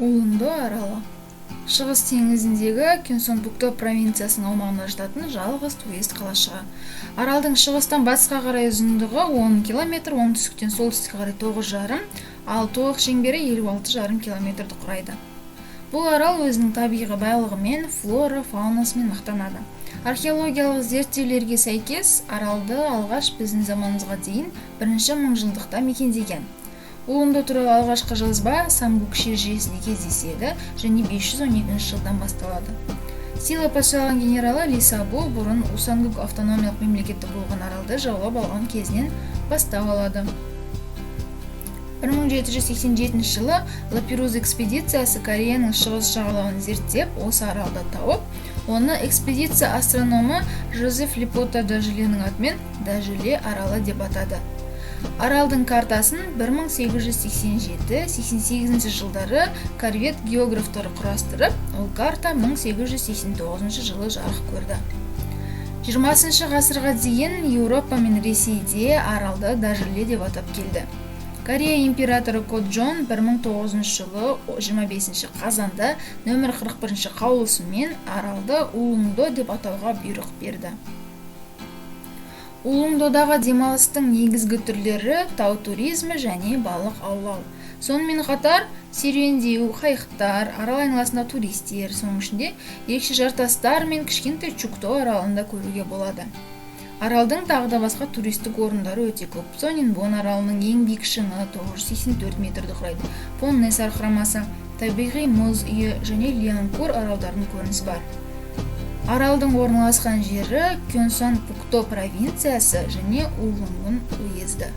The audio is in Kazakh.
Улундо аралы. Шығыс теңізіндегі Кёнсон-Пукто провинциясының аумағында жататын жалғыз турист қалашығы. Аралдың шығыстан батысқа қарай ұзындығы 10 км, оңтүстіктен солтүстікке қарай 9,5, ал толық шеңбері 56,5 км құрайды. Бұл арал өзінің табиғи байлығымен, флора, фаунасымен мақтанады. Археологиялық зерттеулерге сәйкес, аралды алғаш біздің заманымызға дейін 1-ші мыңжылдықта мекендеген. Улундо туралы алғашқы жазба Самгук шежіресінде кездеседі және 512 жылдан басталады. Сила патшалығының генералы Лисабу бұрын Усангук автономиялық мемлекеті болған аралды жаулап алған кезінен бастау алады. 1787 жылы Лапируз экспедициясы Кореяның шығыс жағалауын зерттеп, осы аралды тауып, оны экспедиция астрономы Жозеф Липота Дажеленің атымен Дажеле аралы деп атады. Аралдың картасын 1887-88 жылдары корвет географтары құрастырып, ол карта 1889 жылы жарық көрді. 20 ғасырға дейін Еуропа мен Ресейде аралды Дажеле деп атап келді. Корея императоры Коджон 1900 жылы 25 қазанда нөмір 41 қаулысымен аралды Улундо деп атауға бұйрық берді. Улундодағы демалыстың негізгі түрлері тау туризмі және балық аулау. Сонымен қатар серуендеу, қайықтар, арал айналасында туристер, соның ішінде ерекше жартастар мен кішкентай Чукто аралында көруге болады. Аралдың тағы да басқа туристік орындары өте көп. Сонинбон аралының ең биік шыңы 984 метрді құрайды. Понне сарқырамасы, табиғи мұз үйі және Лианкур аралдарының көрінісі бар. Аралдың орналасқан жері Кёнсон-Пукто провинциясы және Улунгун уезді.